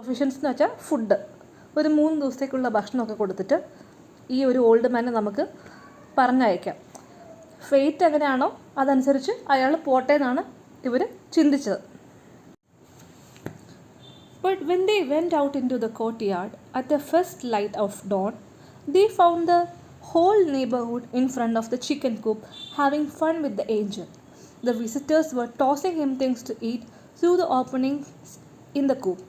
Provisions എന്ന് വെച്ചാൽ food, ഒരു 3 ദിവസത്തേക്കുള്ള ഭക്ഷണമൊക്കെ കൊടുത്തിട്ട് ഈ ഒരു ഓൾഡ് മാനെ നമുക്ക് പറഞ്ഞയക്കാം. ഫെയ്റ്റ് എങ്ങനെയാണോ അതനുസരിച്ച് അയാൾ പോട്ടെ എന്നാണ് ഇവർ ചിന്തിച്ചത്. But when they went out into the courtyard at the first light of dawn, they found the whole neighborhood in front of the chicken coop having fun with the angel. The visitors were tossing him things to eat through the openings in the coop.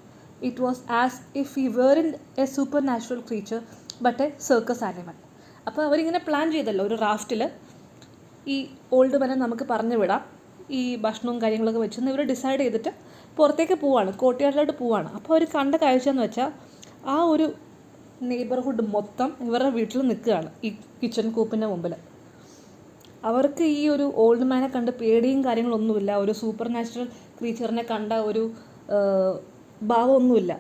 It was as if he weren't a supernatural creature but a circus animal. അപ്പോൾ അവരിങ്ങനെ plan ചെയ്തല്ലോ, ഒരു റാഫ്റ്റിൽ ഈ old മാനെ നമുക്ക് പറഞ്ഞു വിടാം, ഈ ഭക്ഷണവും കാര്യങ്ങളൊക്കെ വെച്ചെന്ന് ഇവർ ഡിസൈഡ് ചെയ്തിട്ട് പുറത്തേക്ക് പോവാണ്, കോർട്ട്യാർഡിലോട്ട് പോവാണ്. അപ്പോൾ അവർ കണ്ട കാഴ്ച എന്ന് വെച്ചാൽ ആ ഒരു നെയ്ബർഹുഡ് മൊത്തം ഇവരുടെ വീട്ടിൽ നിൽക്കുകയാണ് ഈ കിച്ചൺ കൂപ്പിൻ്റെ മുമ്പിൽ. അവർക്ക് ഈ ഒരു ഓൾഡ് മാനെ കണ്ട് പേടിയും കാര്യങ്ങളൊന്നുമില്ല, ഒരു സൂപ്പർ നാച്ചുറൽ ക്രീച്ചറിനെ കണ്ട ഒരു ഭാവമൊന്നുമില്ല.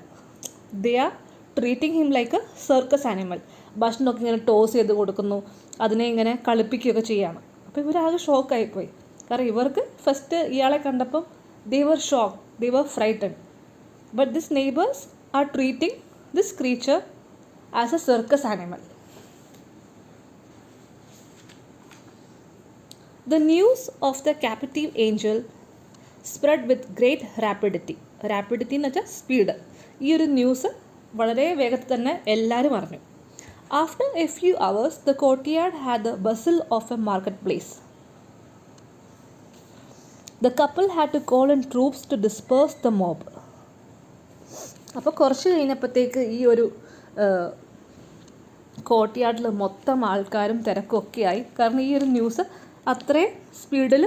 They are treating him like a circus animal. ഭക്ഷണമൊക്കെ ഇങ്ങനെ ടോസ് ചെയ്ത് കൊടുക്കുന്നു, അതിനെ ഇങ്ങനെ കളിപ്പിക്കുകയൊക്കെ ചെയ്യാണ്. അപ്പോൾ ഇവരാകെ ഷോക്കായിപ്പോയി. കാരണം ഇവർക്ക് ഫസ്റ്റ് ഇയാളെ കണ്ടപ്പം they were shocked, they were frightened, but these neighbors are treating this creature as a circus animal. The news of the captive angel spread with great rapidity. Rapidity എന്ന് വെച്ചാൽ സ്പീഡ്. ഈ ഒരു ന്യൂസ് വളരെ വേഗത്തിൽ തന്നെ എല്ലാവരും അറിഞ്ഞു. After a few hours, the courtyard had the bustle of a marketplace. The couple had to call in troops to disperse the mob. അപ്പോൾ കുറച്ച് കഴിഞ്ഞപ്പോഴത്തേക്ക് ഈ ഒരു കോർട്ട്യാർഡിൽ മൊത്തം ആൾക്കാരും തിരക്കൊക്കെ ആയി. കാരണം ഈ ഒരു ന്യൂസ് അത്രയും സ്പീഡിൽ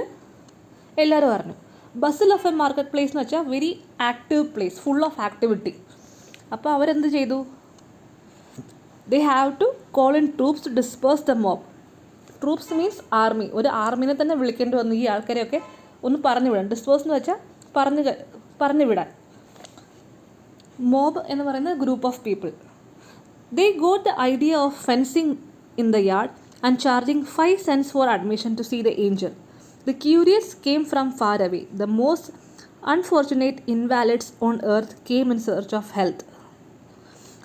എല്ലാവരും അറിഞ്ഞു. ബസിൽ ഓഫ് എ മാർക്കറ്റ് പ്ലേസ് എന്ന് വെച്ചാൽ very active place, full of activity. അപ്പോൾ അവരെന്ത് ചെയ്തു? They have to call in troops to disperse the mob. Troops means army. ഒരു ആർമിനെ തന്നെ വിളിക്കേണ്ടി വന്നു ഈ ആൾക്കാരെയൊക്കെ ഒന്ന് പറഞ്ഞു വിടാൻ. ഡിസ്പേഴ്സ് എന്ന് വെച്ചാൽ പറഞ്ഞു വിടാൻ. മോബ് എന്ന് പറയുന്നത് group of people. They got the idea of fencing in the yard and charging 5 cents for admission to see the angel. The curious came from far away. The most unfortunate invalids on earth came in search of health.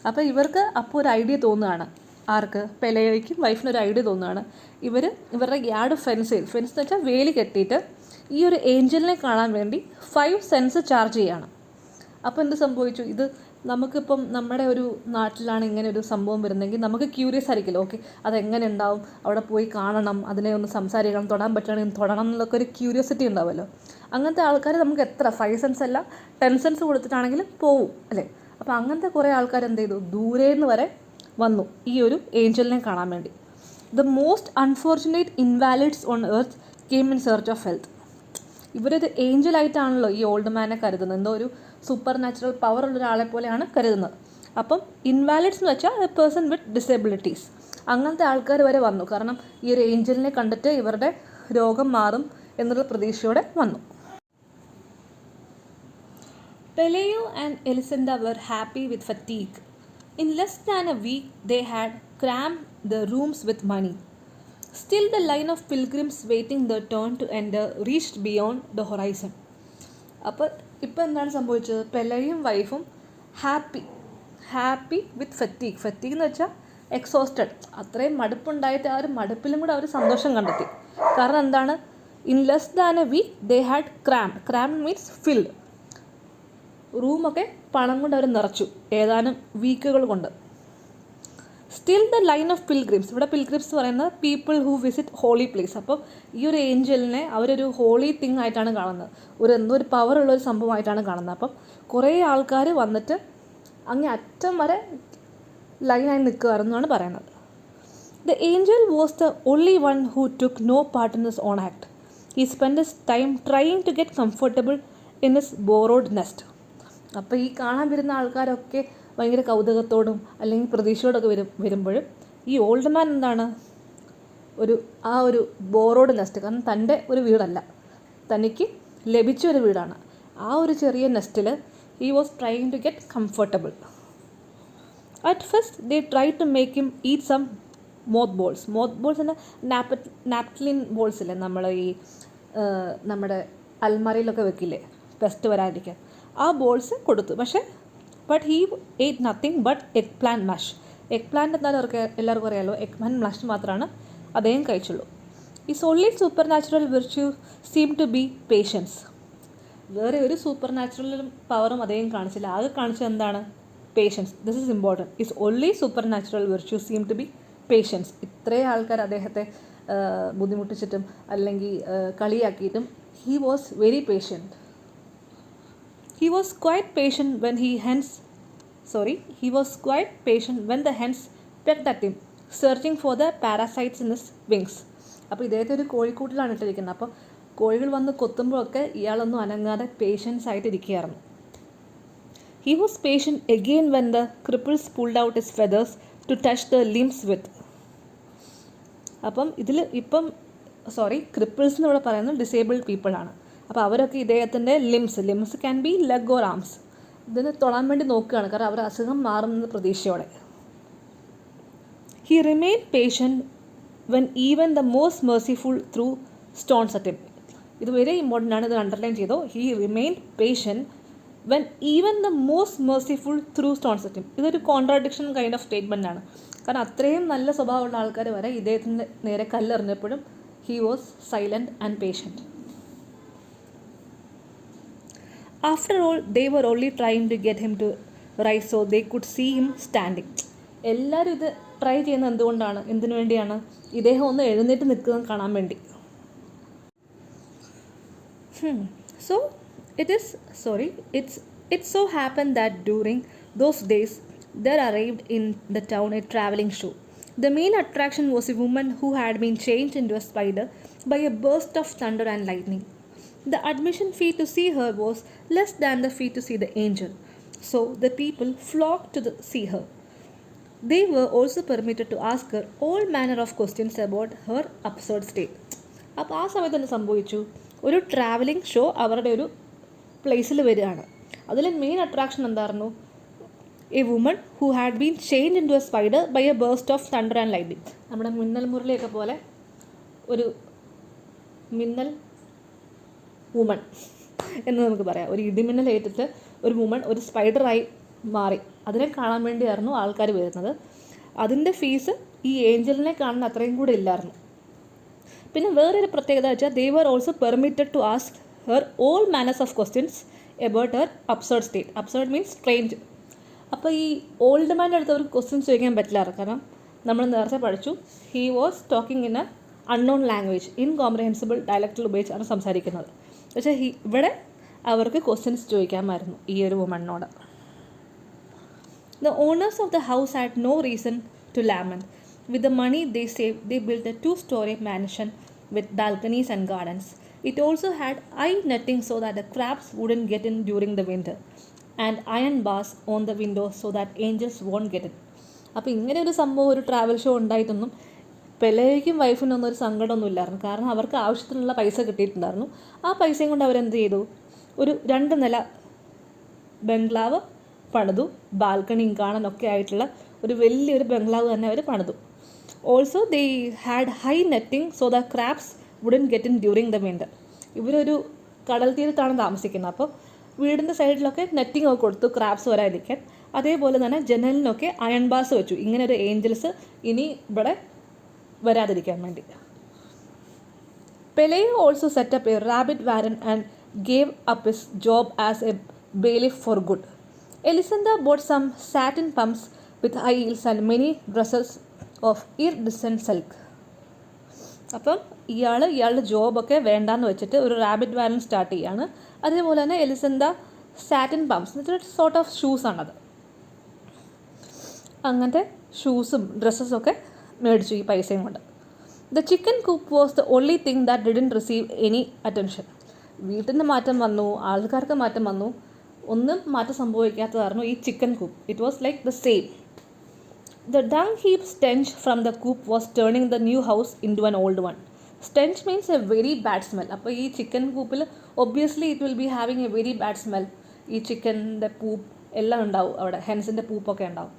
അപ്പോൾ ഇവർക്ക് അപ്പോൾ ഒരു idea തോന്നുകയാണ്. ആർക്ക്? പെലയോയ്ക്കും വൈഫിനൊരു idea തോന്നുകയാണ്. ഇവരുടെ yard fence എന്ന് വെച്ചാൽ വേലി കെട്ടിയിട്ട് ഈ ഒരു ഏഞ്ചലിനെ കാണാൻ വേണ്ടി 5 cents ചാർജ് ചെയ്യുകയാണ്. അപ്പോൾ എന്ത് സംഭവിച്ചു? ഇത് നമുക്കിപ്പം നമ്മുടെ ഒരു നാട്ടിലാണ് ഇങ്ങനെ ഒരു സംഭവം വരുന്നതെങ്കിൽ നമുക്ക് ക്യൂരിയസ് ആയിരിക്കില്ല. ഓക്കെ, അതെങ്ങനെ ഉണ്ടാവും, അവിടെ പോയി കാണണം, അതിനെ ഒന്ന് സംസാരിക്കണം, തൊടാൻ പറ്റുകയാണെങ്കിൽ തൊടണം എന്നുള്ളൊക്കെ ഒരു ക്യൂരിയോസിറ്റി ഉണ്ടാവുമല്ലോ. അങ്ങനത്തെ ആൾക്കാർ നമുക്ക് എത്ര 5 cents അല്ല 10 cents കൊടുത്തിട്ടാണെങ്കിലും പോവും അല്ലേ. അപ്പോൾ അങ്ങനത്തെ കുറേ ആൾക്കാർ എന്ത് ചെയ്തു? ദൂരേന്ന് വരെ വന്നു ഈ ഒരു ഏഞ്ചലിനെ കാണാൻ വേണ്ടി. The most unfortunate invalids on earth came in search of health. ഇവരൊരു ഏഞ്ചലായിട്ടാണല്ലോ ഈ ഓൾഡ് മാനെ കരുതുന്നത്, എന്തോ ഒരു സൂപ്പർ നാച്ചുറൽ പവർ ഉള്ള ഒരാളെ പോലെയാണ് കരുതുന്നത്. അപ്പം ഇൻവാലിഡ്സ് എന്ന് വെച്ചാൽ എ പേഴ്സൺ വിത്ത് ഡിസേബിലിറ്റീസ്. അങ്ങനത്തെ ആൾക്കാർ വരെ വന്നു. കാരണം ഈ ഒരു ഏഞ്ചലിനെ കണ്ടിട്ട് ഇവരുടെ രോഗം മാറും എന്നുള്ള പ്രതീക്ഷയോടെ വന്നു. Peleo and Elisenda were happy with fatigue. In less than a week, they had crammed the rooms with money. Still, the line of pilgrims waiting their turn to enter reached beyond the horizon. അപ്പോൾ ഇപ്പോൾ എന്താണ് സംഭവിച്ചത്? പെലയും വൈഫും happy with fatigue. Fatigue എന്ന് വെച്ചാൽ exhausted. അത്രയും മടുപ്പുണ്ടായിട്ട് ആ ഒരു മടുപ്പിലും കൂടെ അവർ സന്തോഷം കണ്ടെത്തി. കാരണം എന്താണ്? In less than a week they had crammed means filled. റൂമൊക്കെ പണം കൊണ്ട് അവർ നിറച്ചു ഏതാനും വീക്കുകൾ കൊണ്ട്. Still the line of pilgrims. ഇവിടെ പിൽഗ്രിംസ് പറയുന്നത് people who visit holy place. അപ്പോൾ ഈ ഒരു ഏഞ്ചലിനെ അവരൊരു ഹോളി തിങ് ആയിട്ടാണ് കാണുന്നത്, എന്തോ ഒരു പവറുള്ളൊരു സംഭവമായിട്ടാണ് കാണുന്നത്. അപ്പം കുറേ ആൾക്കാർ വന്നിട്ട് അങ്ങേ അറ്റം വരെ ലൈനായി നിൽക്കുകയാണെന്നാണ് പറയുന്നത്. The angel was the only one who took no part in this own act. He spend his time trying to get comfortable in his borrowed nest. അപ്പോൾ ഈ കാണാൻ വരുന്ന ആൾക്കാരൊക്കെ ഭയങ്കര കൗതുകത്തോടും അല്ലെങ്കിൽ പ്രതീക്ഷയോടൊക്കെ വരുമ്പോഴും ഈ ഓൾഡ് മാൻ എന്താണ്, ആ ഒരു ബോറോഡ് നെസ്റ്റ്, കാരണം തൻ്റെ ഒരു വീടല്ല, തനിക്ക് ലഭിച്ച ഒരു വീടാണ്. ആ ഒരു ചെറിയ നെസ്റ്റിൽ he was trying to get comfortable. At first they try to make him eat some moth balls. എൻ്റെ നാപ്കിൻ ബോൾസ് ഇല്ലേ, നമ്മൾ ഈ നമ്മുടെ അൽമാരയിലൊക്കെ വെക്കില്ലേ പെസ്റ്റ് വരാതിരിക്കാൻ, ആ ബോൾസ് കൊടുത്തു. പക്ഷേ but he ate nothing but eggplant mush. Eggplant എന്തായാലും എല്ലാവർക്കും അറിയാമല്ലോ, എഗ് പ്ലാന്റ് മഷ് മാത്രമാണ് അദ്ദേഹം കഴിച്ചുള്ളൂ. Is only supernatural virtue seem to be patience. വേറെ ഒരു സൂപ്പർ നാച്ചുറൽ പവറും അദ്ദേഹം കാണിച്ചില്ല. ആകെ കാണിച്ചത് എന്താണ്? Patience. This is important. Is only supernatural virtue seem to be patience. ഇത്രയും ആൾക്കാർ അദ്ദേഹത്തെ ബുദ്ധിമുട്ടിച്ചിട്ടും അല്ലെങ്കിൽ കളിയാക്കിയിട്ടും he was very patient. He was quite patient when the hens pecked at him, searching for the parasites in his wings. അപ്പോൾ ഇദ്ദേഹത്തെ ഒരു കോഴിക്കൂട്ടിലാണ് ഇട്ടിരിക്കുന്നത്. അപ്പോൾ കോഴികൾ വന്ന് കൊത്തുമ്പോഴൊക്കെ ഇയാളൊന്നും അനങ്ങാതെ പേഷ്യൻസ് ആയിട്ട് ഇരിക്കുകയായിരുന്നു. He was patient again when the cripples pulled out his feathers to touch the limbs with. അപ്പം ഇതിൽ ക്രിപ്പിൾസ് എന്ന് ഇവിടെ പറയുന്നത് ഡിസേബിൾഡ് പീപ്പിൾ ആണ്. അപ്പോൾ അവരൊക്കെ ഇദ്ദേഹത്തിൻ്റെ limbs can be leg or arms, ഇതിന് തൊടാൻ വേണ്ടി നോക്കുകയാണ്, കാരണം അവർ അസുഖം മാറുന്ന പ്രതീക്ഷയോടെ. He remain patient when even the most merciful through stones at him. ഇത് വെരി ഇമ്പോർട്ടൻ്റ് ആണ്, ഇത് അണ്ടർലൈൻ ചെയ്തോ. He remain patient when even the most merciful through stones at him. ഇതൊരു കോൺട്രാഡിക്ഷൻ കൈൻഡ് ഓഫ് സ്റ്റേറ്റ്മെൻ്റ് ആണ്. കാരണം അത്രയും നല്ല സ്വഭാവമുള്ള ആൾക്കാർ വരെ ഇദ്ദേഹത്തിൻ്റെ നേരെ കല്ലെറിഞ്ഞപ്പോഴും he was silent and patient. After all, they were only trying to get him to rise so they could see him standing. എല്ലാവരും ഇത് ട്രൈ ചെയ്യുന്നത് എന്തുകൊണ്ടാണ്? എന്തിനു വേണ്ടിയാണ്? ഇദ്ദേഹം ഒന്ന് എഴുന്നേറ്റ് നിൽക്കുന്നത് കാണാൻ വേണ്ടി. So it so happened that during those days there arrived in the town a traveling show. The main attraction was a woman who had been changed into a spider by a burst of thunder and lightning. The admission fee to see her was less than the fee to see the angel, so the people flocked to see her. They were also permitted to ask her all manner of questions about her absurd state. അപ്പോൾ ആ സമയത്ത് തന്നെ സംഭവിച്ചു, ഒരു travelling show അവരുടെ ഒരു പ്ലേസിൽ വരികയാണ്. അതിൽ മെയിൻ അട്രാക്ഷൻ എന്തായിരുന്നു? A woman who had been change into a spider by a beast of thunder and lighting. നമ്മുടെ മിന്നൽ മുരളിയൊക്കെ പോലെ ഒരു മിന്നൽ വുമൺ എന്ന് നമുക്ക് പറയാം. ഒരു ഇടിമിന്നൽ ഏറ്റിട്ട് ഒരു വുമൺ ഒരു സ്പൈഡറായി മാറി. അതിനെ കാണാൻ വേണ്ടിയായിരുന്നു ആൾക്കാർ വരുന്നത്. അതിൻ്റെ ഫീസ് ഈ ഏഞ്ചലിനെ കാണുന്ന അത്രയും കൂടെ ഇല്ലായിരുന്നു. പിന്നെ വേറൊരു പ്രത്യേകത വെച്ചാൽ they were also permitted to ask her all manners of questions about her absurd state. Absurd means strange. അപ്പോൾ ഈ ഓൾഡ് മാൻ്റെ അടുത്ത് അവർക്ക് ക്വസ്റ്റ്യൻസ് ചോദിക്കാൻ പറ്റില്ലായിരുന്നു, കാരണം നമ്മൾ നേരത്തെ പഠിച്ചു he was talking in a unknown language, incomprehensible ഡയലക്റ്റിൽ ഉപയോഗിച്ചാണ് സംസാരിക്കുന്നത്. പക്ഷേ ഇവിടെ അവർക്ക് ക്വസ്റ്റ്യൻസ് ചോദിക്കാമായിരുന്നു ഈ ഒരു വുമണിനോട്. The owners of the house had no reason to lament. With the money they saved, they built a 2-story mansion with balconies and gardens. It also had eye netting so that the crabs wouldn't get in during the winter, and iron bars on the windows so that angels won't get in. അപ്പോൾ ഇങ്ങനെ ഒരു സംഭവം, ഒരു travel show ഉണ്ടായിട്ടൊന്നും പെലയ്ക്കും വൈഫിനൊന്നും ഒരു സങ്കടമൊന്നും ഇല്ലായിരുന്നു. കാരണം അവർക്ക് ആവശ്യത്തിനുള്ള പൈസ കിട്ടിയിട്ടുണ്ടായിരുന്നു. ആ പൈസയും കൊണ്ട് അവരെന്ത് ചെയ്തു? ഒരു 2 നില ബംഗ്ലാവ് പണിതു. ബാൽക്കണിയും കാണാനൊക്കെ ആയിട്ടുള്ള ഒരു വലിയൊരു ബംഗ്ലാവ് തന്നെ അവർ പണിതു. Also they had high netting so the crabs wouldn't get in during the winter. ഇവരൊരു കടൽ തീരത്താണ് താമസിക്കുന്നത്. അപ്പോൾ വീടിൻ്റെ സൈഡിലൊക്കെ നെറ്റിംഗ് ഒക്കെ കൊടുത്തു ക്രാബ്സ് വരാതിരിക്കാൻ. അതേപോലെ തന്നെ ജനലിനൊക്കെ അയൺ ബാസ് വെച്ചു, ഇങ്ങനെ ഒരു ഏഞ്ചൽസ് ഇനി ഇവിടെ വരാതിരിക്കാൻ വേണ്ടി. Pele also set up a rabbit Warren and gave up his job as A bailiff for good. Elisenda bought some satin pumps with high heels and many dresses of iridescent silk. അപ്പം ഇയാളുടെ ജോബൊക്കെ വേണ്ടാന്ന് വെച്ചിട്ട് ഒരു rabbit Warren start ചെയ്യാണ്. അതേപോലെ തന്നെ എലിസന്ത satin pumps എന്നൊരു സോർട്ട് ഓഫ് ഷൂസാണത്. അങ്ങനത്തെ ഷൂസും ഡ്രസ്സസൊക്കെ മേടിച്ചു ഈ പൈസയും കൊണ്ട്. The chicken coop was the only thing that didn't receive any attention. വീട്ടിൻ്റെ മാറ്റം വന്നു, ആൾക്കാർക്ക് മാറ്റം വന്നു, ഒന്നും മാറ്റം സംഭവിക്കാത്തതായിരുന്നു ഈ chicken coop. It was like the same. The dung heap stench from the coop was turning the new house into an old one. stench means a very bad smell. അപ്പോൾ ഈ ചിക്കൻ കൂപ്പിൽ obviously it will be having a very bad smell. ഈ ചിക്കൻ്റെ പൂപ്പ് എല്ലാം ഉണ്ടാവും അവിടെ, ഹെൻസിൻ്റെ പൂപ്പൊക്കെ ഉണ്ടാവും.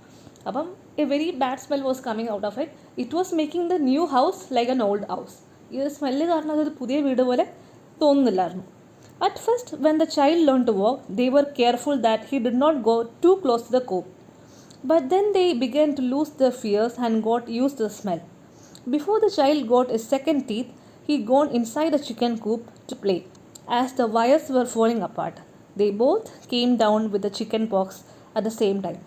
അപ്പം A very bad smell was coming out of it. It was making the new house like an old house. ഈ ഒരു സ്മെല്ല് കാരണം അതൊരു പുതിയ വീട് പോലെ തോന്നുന്നില്ലായിരുന്നു. At first, when the child learned to walk, they were careful that he did not go too close to the coop. But then they began to lose their fears and got used to the smell. Before the child got his second teeth, he gone inside the chicken coop to play. As the wires were falling apart, they both came down with the chicken pox at the same time.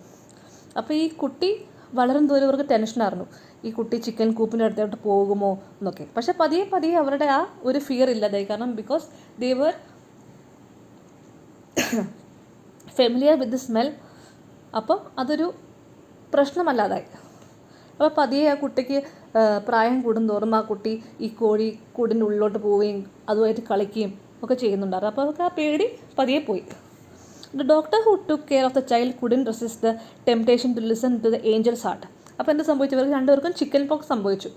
അപ്പോൾ ഈ കുട്ടി വളരും തോറും ഇവർക്ക് ടെൻഷനായിരുന്നു, ഈ കുട്ടി chicken കൂപ്പിൻ്റെ അടുത്തോട്ട് പോകുമോ എന്നൊക്കെ. പക്ഷെ പതിയെ പതിയെ അവരുടെ ആ ഒരു ഫിയർ ഇല്ലാതായി. കാരണം because they were familiar with the smell. അപ്പം അതൊരു പ്രശ്നമല്ലാതായി. അപ്പോൾ പതിയെ ആ കുട്ടിക്ക് പ്രായം കൂടുന്തോറും ആ കുട്ടി ഈ കോഴി കൂടിൻ്റെ ഉള്ളിലോട്ട് പോവുകയും അതുമായിട്ട് കളിക്കുകയും ഒക്കെ ചെയ്യുന്നുണ്ടായിരുന്നു. അപ്പോൾ അവർക്ക് ആ പേടി പതിയെ പോയി. The doctor who took care of the child couldn't resist the temptation to listen to the angel's heart. അപ്പോൾ എന്ത് സംഭവിച്ചു? ഇവർക്ക് രണ്ടുപേർക്കും ചിക്കൻ പോക്സ് സംഭവിച്ചു.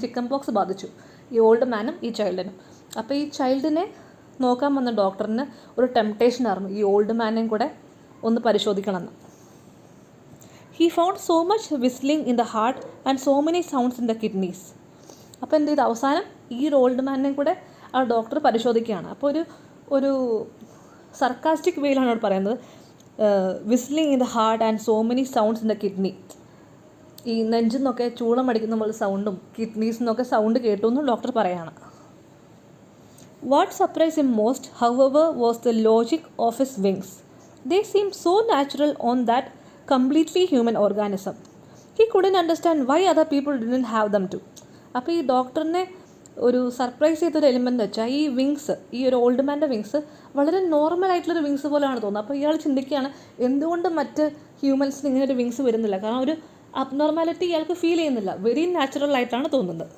ചിക്കൻ പോക്സ് ബാധിച്ചു, ഈ ഓൾഡ് മാനും ഈ ചൈൽഡിനും. അപ്പോൾ ഈ ചൈൽഡിനെ നോക്കാൻ വന്ന ഡോക്ടറിന് ഒരു ടെംപ്ടേഷൻ ആയിരുന്നു ഈ ഓൾഡ് മാനെയും കൂടെ ഒന്ന് പരിശോധിക്കണമെന്ന്. He found so much whistling in the heart and so many sounds in the kidneys. അപ്പോൾ എന്ത് ചെയ്തു? അവസാനം ഈ ഒരു ഓൾഡ് മാനിനെയും കൂടെ ആ ഡോക്ടർ പരിശോധിക്കുകയാണ്. അപ്പോൾ ഒരു സർക്കാസ്റ്റിക് വേയിലാണ് അവിടെ പറയുന്നത്, whistling in the heart and so many sounds in the kidney. ഈ നെഞ്ചിൽ നിന്നൊക്കെ ചൂളം അടിക്കുന്ന പോലെ സൗണ്ടും കിഡ്നീസിൽ നിന്നൊക്കെ സൗണ്ട് കേട്ടു എന്നും ഡോക്ടർ പറയാണ്. What surprise him most, however, was the logic of his wings. They seem so natural on that completely human organism. He couldn't understand why other people didn't have them too. അപ്പോൾ ഈ ഡോക്ടറിനെ ഒരു surprise ചെയ്തൊരു element വെച്ചാൽ ഈ wings, ഈ ഒരു old മാൻ്റെ wings വളരെ നോർമലായിട്ടുള്ളൊരു വിങ്സ് പോലെയാണ് തോന്നുന്നത്. അപ്പോൾ ഇയാൾ ചിന്തിക്കുകയാണ് എന്തുകൊണ്ട് മറ്റ് ഹ്യൂമൻസിന് ഇങ്ങനെ ഒരു വിങ്സ് വരുന്നില്ല. കാരണം ഒരു അബ്നോർമാലിറ്റി ഇയാൾക്ക് ഫീൽ ചെയ്യുന്നില്ല, വെരി നാച്ചുറൽ ആയിട്ടാണ് തോന്നുന്നത്.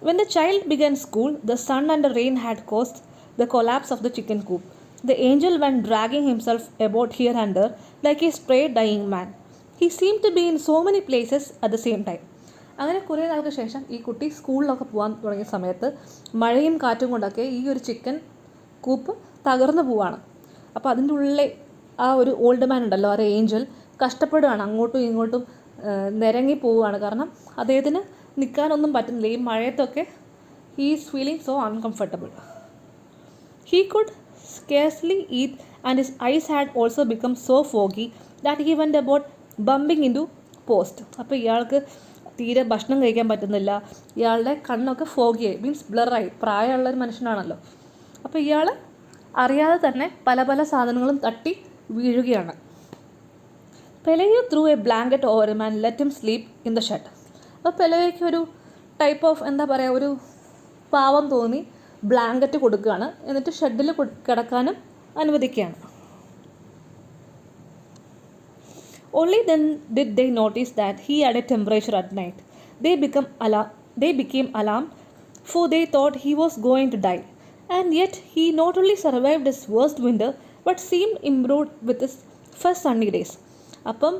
When the child began school, the sun and the rain had caused the collapse of the chicken coop. The angel went dragging himself about here and there like a stray dying man. He seemed to be in so many places at the same time. അങ്ങനെ കുറേ നാൾക്ക് ശേഷം ഈ കുട്ടി സ്കൂളിലൊക്കെ പോകാൻ തുടങ്ങിയ സമയത്ത് മഴയും കാറ്റും കൊണ്ടൊക്കെ ഈ ഒരു ചിക്കൻ കൂപ്പ് തകർന്നു പോവാണ്. അപ്പോൾ അതിൻ്റെ ഉള്ളിലെ ആ ഒരു ഓൾഡ് മാൻ ഉണ്ടല്ലോ, ആ ഏഞ്ചൽ കഷ്ടപ്പെടുകയാണ്, അങ്ങോട്ടും ഇങ്ങോട്ടും നിരങ്ങി പോവുകയാണ്. കാരണം അദ്ദേഹത്തിന് നിൽക്കാനൊന്നും പറ്റുന്നില്ല ഈ മഴയത്തൊക്കെ. He is feeling so uncomfortable. He could scarcely eat and his eyes had also become so foggy that he went about bumping into post. അപ്പോൾ ഇയാൾക്ക് തീരെ ഭക്ഷണം കഴിക്കാൻ പറ്റുന്നില്ല, ഇയാളുടെ കണ്ണൊക്കെ ഫോഗിയായി, മീൻസ് ബ്ലറായി. പ്രായമുള്ളൊരു മനുഷ്യനാണല്ലോ. അപ്പോൾ ഇയാൾ അറിയാതെ തന്നെ പല പല സാധനങ്ങളും തട്ടി വീഴുകയാണ്. Pelayo threw a blanket over him and let him sleep in the shed. അപ്പോൾ പെലയോയ്ക്ക് ഒരു ടൈപ്പ് ഓഫ് എന്താ പറയുക, ഒരു പാവം തോന്നി ബ്ലാങ്കറ്റ് കൊടുക്കുകയാണ്, എന്നിട്ട് ഷെഡിൽ കിടക്കാനും അനുവദിക്കുകയാണ്. Only then did they notice that he had a temperature at night. They became alarmed, for they thought he was going to die. And yet he not only survived his worst winter, but seemed improved with his first sunny days. അപ്പം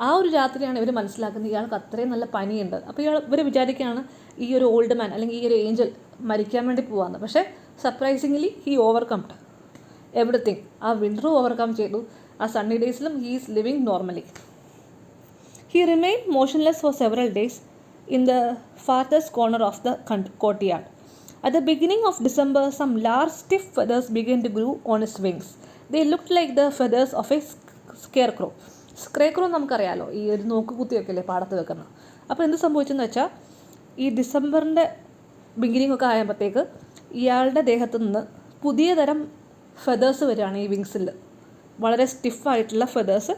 ആ ഒരു രാത്രിയാണ് ഇവർ മനസ്സിലാക്കുന്നത് ഇയാൾക്ക് അത്രയും നല്ല പനിയുണ്ട്. അപ്പോൾ ഇവർ വിചാരിക്കുകയാണ് ഈ ഒരു ഓൾഡ് മാൻ അല്ലെങ്കിൽ ഈ ഒരു ഏഞ്ചൽ മരിക്കാൻ വേണ്ടി പോവാന്ന്. പക്ഷേ സർപ്രൈസിംഗ്ലി ഹി ഓവർകംഡ് എവറിത്തിങ്. ആ വിൻ്ററും ഓവർകം ചെയ്തു, ആ സണ്ണി ഡേയ്സിലും he is living normally. He remain motionless for several days in the farthest corner of the courtyard. At the beginning of December, some large stiff feathers began to grow on his wings. They looked like the feathers of a scarecrow. സ്ക്രേക്രോ നമുക്കറിയാമല്ലോ, ഈ ഒരു നോക്ക് കുത്തിയൊക്കെ അല്ലേ പാടത്ത് വെക്കുന്നത്. അപ്പോൾ എന്ത് സംഭവിച്ചെന്ന് വെച്ചാൽ ഈ ഡിസംബറിൻ്റെ ബിഗിനിങ് ഒക്കെ ആയപ്പോഴത്തേക്ക് ഇയാളുടെ ദേഹത്തു നിന്ന് പുതിയ തരം ഫെതേഴ്സ് വരികയാണ്. ഈ വിങ്സിൽ വളരെ സ്റ്റിഫായിട്ടുള്ള ഫെതേഴ്സ്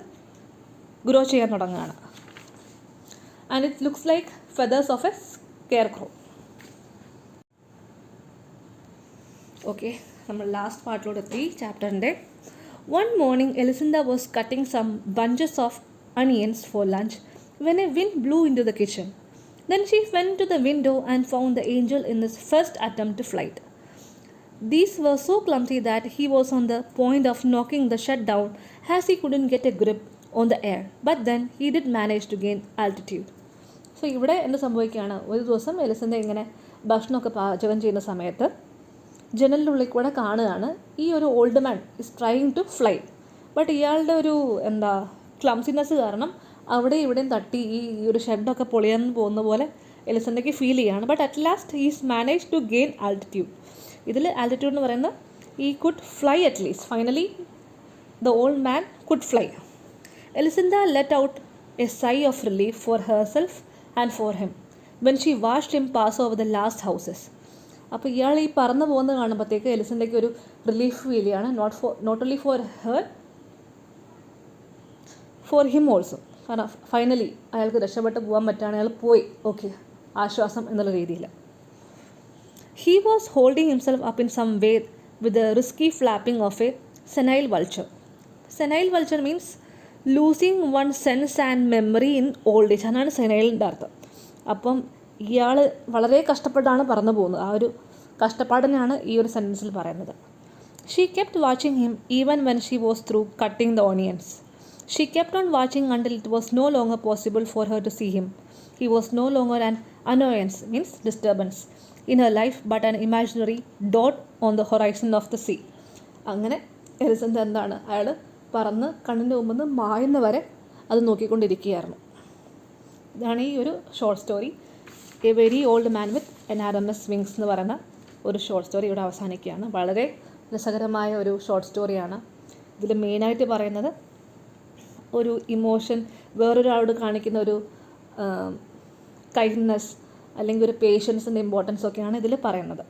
ഗ്രോ ചെയ്യാൻ തുടങ്ങുകയാണ്. And it looks like feathers of a scarecrow. Okay, നമ്മൾ ലാസ്റ്റ് പാർട്ടിലോട്ട് എത്തി ചാപ്റ്ററിൻ്റെ. One morning, Elisinda was cutting some bunches of onions for lunch when a wind blew into the kitchen. Then she went to the window and found the angel in his first attempt to flight. These were so clumsy that he was on the point of knocking the shed down as he couldn't get a grip on the air. But then he did manage to gain altitude. So ഇവിടെ എന്ത് സംഭവിക്കുകയാണ്, ഒരു ദിവസം എലിസിന്ദ ഇങ്ങനെ ഭക്ഷണമൊക്കെ പാചകം ചെയ്യുന്ന സമയത്ത് ജനലിനുള്ളിൽ കൂടെ കാണുകയാണ് ഈ ഒരു old man is trying to fly. But ഇയാളുടെ ഒരു ക്ലംസിനെസ് കാരണം അവിടെ ഇവിടെയും തട്ടി ഈ ഒരു ഷെഡൊക്കെ പൊളിയാൻ പോകുന്ന പോലെ എലിസണ്ടയ്ക്ക് ഫീൽ ചെയ്യുകയാണ്. But at last he's manage to gain altitude. ഇതിൽ ആൾട്ടിറ്റ്യൂഡ് എന്ന് പറയുന്നത് he could fly at least. Finally, the old man could fly. Elisinda let out a sigh of relief for herself and for him when she watched him pass over the last houses. അപ്പോൾ ഇയാൾ ഈ പറന്നു പോകുന്നത് കാണുമ്പോഴത്തേക്ക് എലിസണ്ടയ്ക്ക് ഒരു relief feel ചെയ്യാണ്, not only for her, for him also. കാരണം ഫൈനലി അയാൾക്ക് രക്ഷപ്പെട്ട് പോകാൻ പറ്റുകയാണ്, അയാൾ പോയി, ഓക്കെ, ആശ്വാസം എന്നുള്ള രീതിയിൽ. He was holding himself up in some way with the risky flapping of a senile vulture. Senile vulture means losing one's sense and memory in old age. അതാണ് സെനൈലിൻ്റെ അർത്ഥം. അപ്പം ഇയാൾ വളരെ കഷ്ടപ്പെട്ടാണ് പറന്നു പോകുന്നത്. ആ ഒരു കഷ്ടപ്പാടിനാണ് ഈ ഒരു സെൻറ്റൻസിൽ പറയുന്നത്. She kept watching him even when she was through cutting the onions. She kept on watching until it was no longer possible for her to see him. He was no longer an annoyance, means disturbance, in her life but an imaginary dot on the horizon of the sea. അങ്ങനെ എലിസണ്ട എന്താണ്, അയാൾ പറന്ന് കണ്ണിൻ്റെ മുമ്പിൽ നിന്ന് മായുന്നവരെ അത് നോക്കിക്കൊണ്ടിരിക്കുകയായിരുന്നു. ഇതാണ് ഈ ഒരു short story, a very old man with enormous wings എന്ന് പറയുന്ന ഒരു ഷോർട്ട് സ്റ്റോറി ഇവിടെ അവസാനിക്കുകയാണ്. വളരെ രസകരമായ ഒരു ഷോർട്ട് സ്റ്റോറിയാണ്. ഇതിൽ മെയിനായിട്ട് പറയുന്നത് ഒരു ഇമോഷൻ, വേറൊരാളോട് കാണിക്കുന്ന ഒരു കൈൻഡ്നെസ് അല്ലെങ്കിൽ ഒരു പേഷ്യൻസിൻ്റെ ഇമ്പോർട്ടൻസ് ഒക്കെയാണ് ഇതിൽ പറയുന്നത്.